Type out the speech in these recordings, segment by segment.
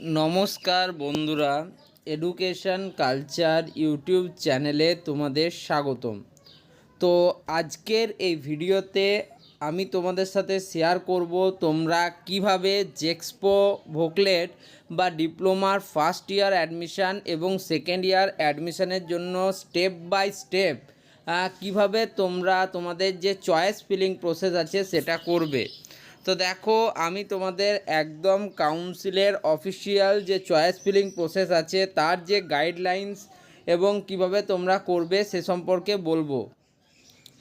নমস্কার বন্ধুরা, education culture YouTube চ্যানেলে তোমাদের স্বাগতম। তো আজকের এই ভিডিওতে আমি তোমাদের সাথে শেয়ার করব তোমরা কিভাবে জেক্সপো ভোকলেট বা ডিপ্লোমার ফার্স্ট ইয়ার অ্যাডমিশান এবং সেকেন্ড ইয়ার অ্যাডমিশানের জন্য স্টেপ বাই স্টেপ কিভাবে তোমরা তোমাদের যে চয়েস ফিলিং প্রসেস আছে সেটা করবে। তো দেখো, আমি তোমাদের একদম কাউন্সিলের অফিসিয়াল যে চয়েস ফিলিং প্রসেস আছে তার যে গাইডলাইন্স এবং কিভাবে তোমরা করবে সে সম্পর্কে বলবো।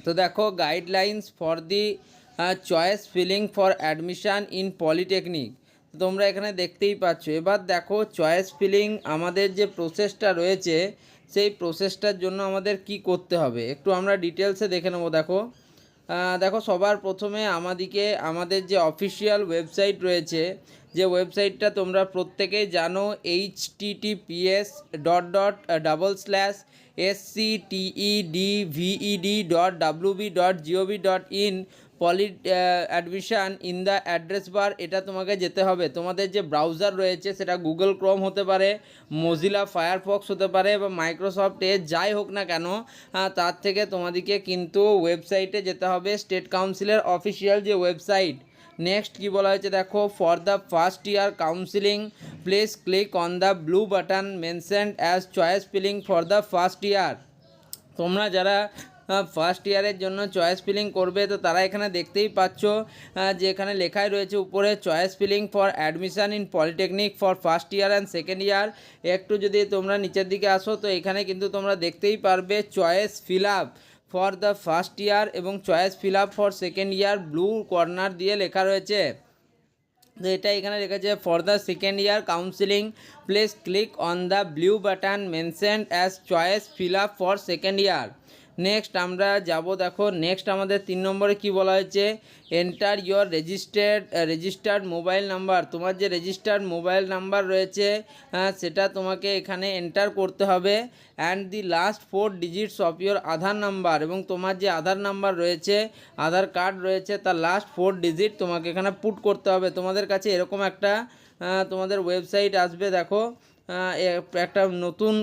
তো দেখো, guidelines for the choice filling for admission in polytechnic তোমরা এখানে দেখতেই পাচ্ছ। এবার দেখো, চয়েস ফিলিং আমাদের যে প্রসেসটা রয়েছে সেই প্রসেসটার জন্য আমাদের কি করতে হবে একটু আমরা ডিটেলসে দেখে নেবো। দেখো, সবার প্রথমে আমাদের যে অফিসিয়াল ওয়েবসাইট রয়েছে, যে ওয়েবসাইটটা তোমরা প্রত্যেকেই জানো, https://sctedved.wb.gov.in admission in the address bar. এটা তোমাকে যেতে হবে। তোমাদের যে ব্রাউজার রয়েছে সেটা গুগল ক্রোম হতে পারে, মজিলা ফায়ারফক্স হতে পারে বা মাইক্রোসফট এজ, যাই হোক না কেন তার থেকে তোমাদেরকে কিন্তু ওয়েবসাইটে যেতে হবে, স্টেট কাউন্সিলের অফিসিয়াল যে ওয়েবসাইট। নেক্সট কি বলা হয়েছে দেখো, for the first year counselling please click on the blue button mentioned as choice filling for the first ইয়ার। তোমরা যারা ফার্স্ট ইয়ারের জন্য চয়েস ফিলিং করবে তো তারা এখানে দেখতেই পাচ্ছ যে এখানে লেখাই রয়েছে উপরে, choice filling for admission in polytechnic for first year and second year. একটু যদি তোমরা নিচের দিকে আসো তো এখানে কিন্তু তোমরা দেখতেই পারবে choice fill up for the first year এবং choice fill up for second year blue corner দিয়ে লেখা রয়েছে। তো এটা এখানে লেখা for the second year counselling please click on the blue button mentioned as choice fill up for second year. Next আমরা যাব। দেখো, নেক্সট আমাদের 3 নম্বরে কি বলা হয়েছে, enter your registered mobile number. তোমার যে রেজিস্টার্ড মোবাইল নাম্বার রয়েছে সেটা তোমাকে এখানে এন্টার করতে হবে, and the last 4 digits of your Aadhaar number. এবং তোমার যে আধার নাম্বার রয়েছে, আধার কার্ড রয়েছে, তার লাস্ট 4 ডিজিট তোমাকে এখানে পুট করতে হবে। তোমাদের কাছে এরকম একটা তোমাদের ওয়েবসাইট আসবে। দেখো, একটা নতুন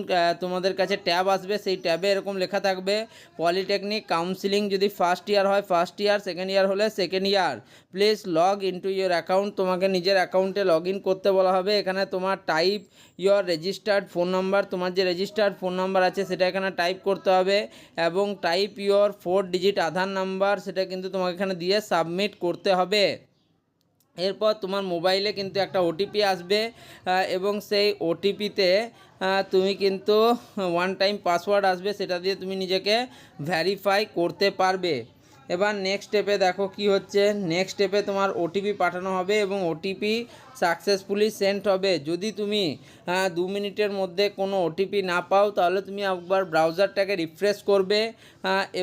তোমাদের কাছে ট্যাব আসবে, সেই ট্যাবে এরকম লেখা থাকবে পলিটেকনিক কাউন্সিলিং। যদি ফার্স্ট ইয়ার হয় ফার্স্ট ইয়ার, সেকেন্ড ইয়ার হলে second year, please log into your account. তোমাকে নিজের অ্যাকাউন্টে লগ ইন করতে বলা হবে। এখানে তোমার type your registered phone number, তোমার যে রেজিস্টার্ড ফোন নাম্বার আছে সেটা এখানে টাইপ করতে হবে, এবং type your 4 digit Aadhaar number, সেটা কিন্তু তোমাকে এখানে দিয়ে সাবমিট করতে হবে। এরপর তোমার মোবাইলে কিন্তু একটা ওটিপি আসবে, এবং সেই ওটিপিতে তুমি কিন্তু ওয়ান টাইম পাসওয়ার্ড আসবে, সেটা দিয়ে তুমি নিজেকে ভেরিফাই করতে পারবে। এবার নেক্সট স্টেপে দেখো কি হচ্ছে। নেক্সট স্টেপে তোমার ওটিপি পাঠানো হবে এবং ওটিপি সাকসেসফুলি সেন্ড হবে। যদি তুমি 2 মিনিটের মধ্যে কোনো ওটিপি না পাও তাহলে তুমি একবার ব্রাউজারটাকে রিফ্রেশ করবে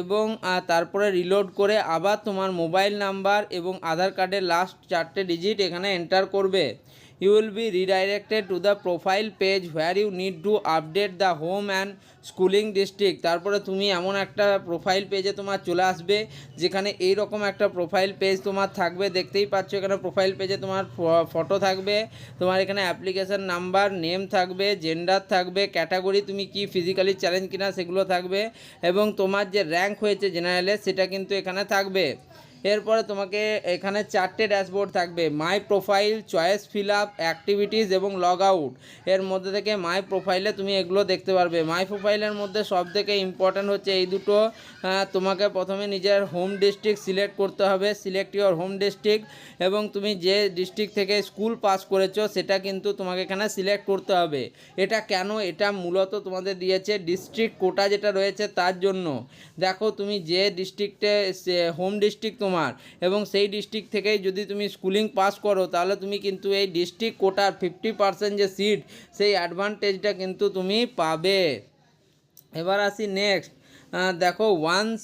এবং তারপরে রিলোড করে আবার তোমার মোবাইল নাম্বার এবং আধার কার্ডের লাস্ট 4টে ডিজিট এখানে এন্টার করবে। You will be redirected to the profile page where you need to update the home and schooling district। তারপরে তুমি এমন একটা প্রোফাইল পেজে তোমার চলে আসবে যেখানে এই রকম একটা প্রোফাইল পেজ তোমার থাকবে। দেখতেই পাচ্ছ এখানে প্রোফাইল পেজে তোমার ফটো থাকবে, তোমার এখানে অ্যাপ্লিকেশান নাম্বার, নেম থাকবে, জেন্ডার থাকবে, ক্যাটাগরি তুমি কি ফিজিক্যালি চ্যালেঞ্জ কিনা সেগুলো থাকবে, এবং তোমার যে র্যাঙ্ক হয়েছে জেনারেলে সেটা কিন্তু এখানে থাকবে। এরপরে তোমাকে এখানে 4টে ড্যাশবোর্ড থাকবে, মাই profile, choice fill up, activities এবং লগ আউট। এর মধ্যে থেকে মাই প্রোফাইলে তুমি এগুলো দেখতে পারবে। মাই প্রোফাইলের মধ্যে সব থেকে ইম্পর্ট্যান্ট হচ্ছে এই দুটো। তোমাকে প্রথমে নিজের হোম ডিস্ট্রিক্ট সিলেক্ট করতে হবে, সিলেক্ট ইউর হোম ডিস্ট্রিক্ট, এবং তুমি যে ডিস্ট্রিক্ট থেকে স্কুল পাস করেছো সেটা কিন্তু তোমাকে এখানে সিলেক্ট করতে হবে। এটা কেন? এটা মূলত তোমাদের দিয়েছে ডিস্ট্রিক্ট কোটা যেটা রয়েছে তার জন্য। দেখো, তুমি যে ডিস্ট্রিক্টে হোম ডিস্ট্রিক্ট তোমার, এবং সেই ডিস্ট্রিক্ট থেকেই যদি তুমি স্কুলিং পাস করো তাহলে তুমি কিন্তু এই ডিস্ট্রিক্ট কোটার 50% যে সিট সেই অ্যাডভান্টেজটা কিন্তু তুমি পাবে। এবার আসি নেক্সট। দেখো, once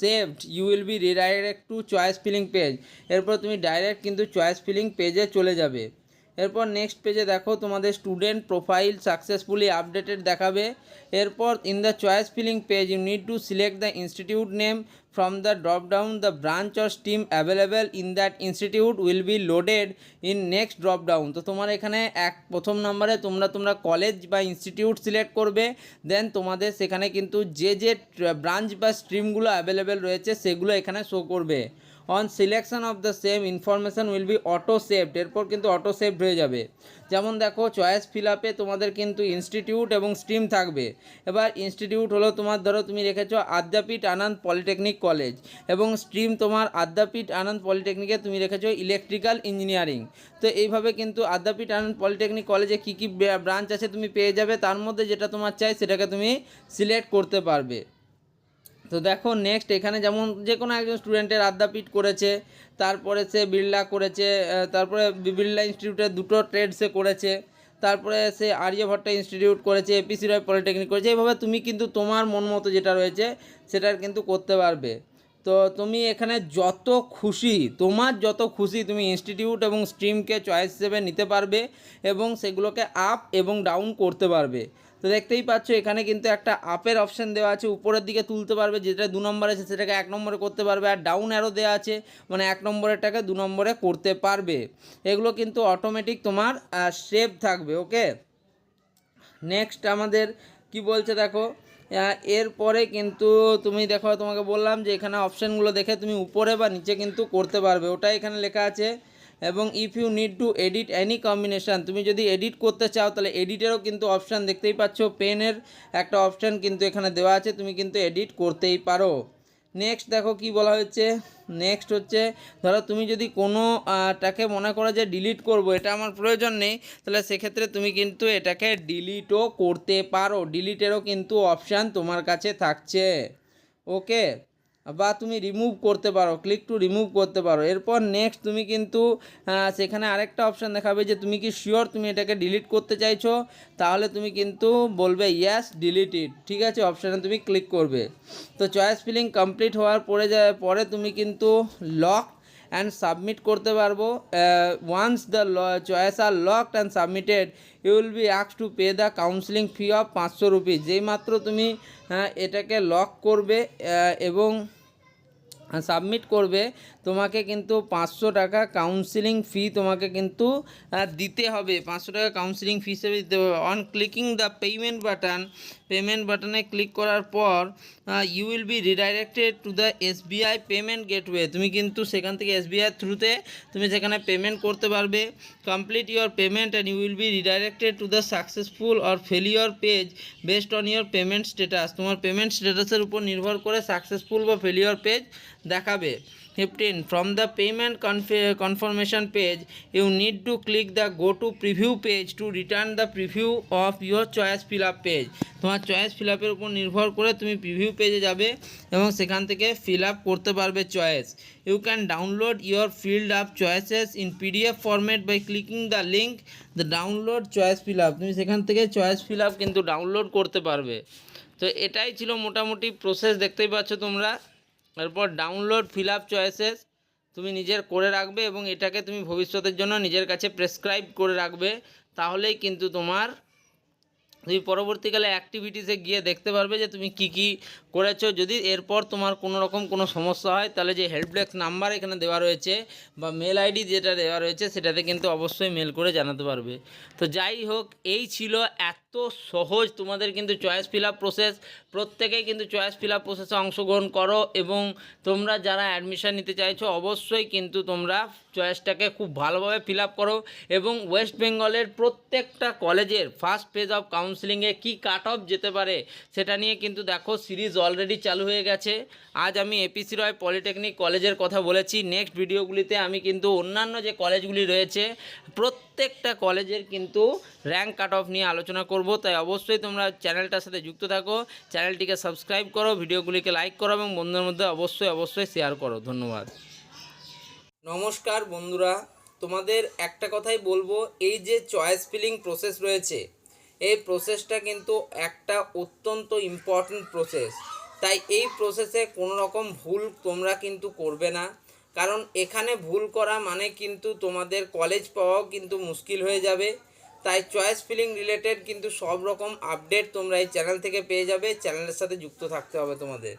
saved you will be redirect to choice filling page. এরপর তুমি ডাইরেক্ট কিন্তু চয়েস ফিলিং পেজে চলে যাবে। এরপর নেক্সট পেজে দেখো তোমাদের স্টুডেন্ট প্রোফাইল সাকসেসফুলি আপডেটেড দেখাবে। এরপর in the choice filling page you need to select the institute name from the drop down. The branch or stream available in that institute will be loaded in next drop down. তো তোমার এখানে প্রথম নম্বরে তোমরা college বা institute select করবে, দেন তোমাদের সেখানে কিন্তু যে ব্রাঞ্চ বা স্ট্রিমগুলো অ্যাভেলেবেল রয়েছে সেগুলো এখানে শো করবে। On selection of the same information will be auto saved, এরপর কিন্তু অটো সেভড হয়ে যাবে। যেমন দেখো চয়েস ফিল আপে তোমাদের কিন্তু ইনস্টিটিউট এবং স্ট্রিম থাকবে। এবার ইনস্টিটিউট হলো তোমার, ধরো তুমি রেখেছো আদ্যাপীঠ আনন্দ পলিটেকনিক কলেজ, এবং স্ট্রিম তোমার আদ্যাপীঠ আনন্দ পলিটেকনিকে তুমি রেখেছো ইলেকট্রিক্যাল ইঞ্জিনিয়ারিং। তো এইভাবে কিন্তু আদ্যাপীঠ আনন্দ পলিটেকনিক কলেজে কী কী ব্রাঞ্চ আছে তুমি পেয়ে যাবে, তার মধ্যে যেটা তোমার চাই সেটাকে তুমি সিলেক্ট করতে পারবে। তো দেখো নেক্সট এখানে যেমন যে কোনো একজন স্টুডেন্টের আদ্যাপীঠ করেছে, তারপরে সে বিড়লা করেছে, তারপরে বিড়লা ইনস্টিটিউটের দুটো ট্রেড সে করেছে, তারপরে সে আর্যভট্ট ইনস্টিটিউট করেছে, এপিসি রয় পলিটেকনিক করেছে। এইভাবে তুমি কিন্তু তোমার মন মতো যেটা রয়েছে সেটার কিন্তু করতে পারবে। তো তুমি এখানে যত খুশি, তোমার যত খুশি তুমি ইনস্টিটিউট এবং স্ট্রিমকে চয়েস হিসেবে নিতে পারবে এবং সেগুলোকে আপ এবং ডাউন করতে পারবে। তো দেখতেই পাচ্ছ এখানে কিন্তু একটা আপের অপশান দেওয়া আছে, উপরের দিকে তুলতে পারবে, যেটা 2 নম্বরে আছে সেটাকে 1 নম্বরে করতে পারবে, আর ডাউন অ্যারো দেওয়া আছে মানে 1 নম্বরেরটাকে 2 নম্বরে করতে পারবে। এগুলো কিন্তু অটোমেটিক তোমার সেভ থাকবে। ওকে, নেক্সট আমাদের কি বলছে দেখো, এরপরে কিন্তু তুমি দেখো তোমাকে বললাম যে এখানে অপশানগুলো দেখে তুমি উপরে বা নিচে কিন্তু করতে পারবে, ওটাই এখানে লেখা আছে। এবং if you need to edit any combination, তুমি যদি এডিট করতে চাও তাহলে এডিটেরও কিন্তু অপশান দেখতেই পাচ্ছ, পেনের একটা অপশান কিন্তু এখানে দেওয়া আছে, তুমি কিন্তু এডিট করতেই পারো। নেক্সট দেখো কি বলা হয়েছে, নেক্সট হচ্ছে ধরো তুমি যদি কোনো টাকে মনে করো যে ডিলিট করব, এটা আমার প্রয়োজন নেই, তাহলে সেক্ষেত্রে তুমি কিন্তু এটাকে ডিলিটও করতে পারো, ডিলিটেরও কিন্তু অপশান তোমার কাছে থাকছে। ওকে, বা তুমি রিমুভ করতে পারো, ক্লিক টু রিমুভ করতে পারো। এরপর নেক্সট তুমি কিন্তু সেখানে আরেকটা অপশান দেখাবে যে তুমি কি শিওর তুমি এটাকে ডিলিট করতে চাইছো, তাহলে তুমি কিন্তু বলবে ইয়েস ডিলিট ইট, ঠিক আছে, অপশানে তুমি ক্লিক করবে। তো চয়েস ফিলিং কমপ্লিট হওয়ার পরে তুমি কিন্তু লক অ্যান্ড সাবমিট করতে পারবো। Once the choice are locked and submitted you will be asked to pay the counselling fee of 500 rupees. যেই মাত্র তুমি এটাকে লক করবে এবং সাবমিট করবে, তোমাকে কিন্তু 500 টাকা কাউন্সিলিং ফি তোমাকে কিন্তু দিতে হবে, 500 টাকা কাউন্সিলিং ফি হিসেবে দিতে হবে। অন ক্লিকিং দ্য পেমেন্ট বাটনে ক্লিক করার পর you will be redirected to the SBI payment gateway, তুমি কিন্তু সেখান থেকে এসবিআই থ্রুতে তুমি সেখানে পেমেন্ট করতে পারবে। Complete your payment and you will be redirected to the successful or failure page based on your payment status. তোমার পেমেন্ট স্ট্যাটাসের উপর নির্ভর করে সাকসেসফুল বা ফেলিওর পেজ দেখাবে। 15 from the payment confirmation page you need to click the go to preview page to return the preview of your choice fill up page। তোমার choice feel আপের উপর নির্ভর করে তুমি প্রিভিউ পেজে যাবে এবং সেখান থেকে ফিল আপ করতে পারবে choice. You can download your filled up choices in PDF format by clicking the link the download choice fill up, তুমি সেখান থেকে চয়েস ফিল আপ কিন্তু ডাউনলোড করতে পারবে। তো এটাই ছিল মোটামুটি প্রসেস, দেখতেই পাচ্ছ তোমরা। এরপর ডাউনলোড ফিল আপ চয়েসেস তুমি নিজের করে রাখবে এবং এটাকে তুমি ভবিষ্যতের জন্য নিজের কাছে প্রেসক্রাইব করে রাখবে, তাহলেই কিন্তু তুমি পরবর্তীকালে অ্যাক্টিভিটিসে গিয়ে দেখতে পারবে যে তুমি কি কি করেছো। যদি এরপর তোমার কোনো রকম কোনো সমস্যা হয় তাহলে যে হেল্প ডেস্ক নাম্বার এখানে দেওয়া রয়েছে বা মেল আইডি যেটা দেওয়া রয়েছে সেটাতে কিন্তু অবশ্যই মেল করে জানাতে পারবে। তো যাই হোক, এই ছিল এত সহজ তোমাদের কিন্তু চয়েস ফিল আপ প্রসেস। প্রত্যেকেই কিন্তু চয়েস ফিল আপ প্রসেসে অংশগ্রহণ করো এবং তোমরা যারা অ্যাডমিশান নিতে চাইছো অবশ্যই কিন্তু তোমরা চয়েসটাকে খুব ভালোভাবে ফিল আপ করো এবং ওয়েস্ট বেঙ্গলের প্রত্যেকটা কলেজের ফার্স্ট ফেজ অফ কাউন্সিলিংয়ে কী কাট অফ যেতে পারে সেটা নিয়ে কিন্তু দেখো সিরিজ অলরেডি চালু হয়ে গেছে। আজ আমি এপিসি রয় পলিটেকনিক কলেজের কথা বলেছি, নেক্সট ভিডিওগুলিতে আমি কিন্তু অন্যান্য যে কলেজগুলি রয়েছে প্রত্যেকটা কলেজের কিন্তু র্যাঙ্ক কাট অফ নিয়ে আলোচনা করব। তাই অবশ্যই তোমরা চ্যানেলটার সাথে যুক্ত থাকো, চ্যানেলটিকে সাবস্ক্রাইব করো, ভিডিওগুলিকে লাইক করো এবং বন্ধুদের মধ্যে অবশ্যই শেয়ার করো। ধন্যবাদ। নমস্কার বন্ধুরা, তোমাদের একটা কথাই বলবো, এই যে চয়েস ফিলিং প্রসেস রয়েছে এই প্রসেসটা কিন্তু একটা অত্যন্ত ইম্পর্ট্যান্ট প্রসেস। তাই এই প্রসেসে কোনো রকম ভুল তোমরা কিন্তু করবে না। কারণ এখানে ভুল করা মানে কিন্তু তোমাদের কলেজ পাওয়াও কিন্তু মুশকিল হয়ে যাবে। তাই চয়েস ফিলিং রিলেটেড কিন্তু সব রকম আপডেট তোমরা এই চ্যানেল থেকে পেয়ে যাবে, চ্যানেলের সাথে যুক্ত থাকতে হবে তোমাদের।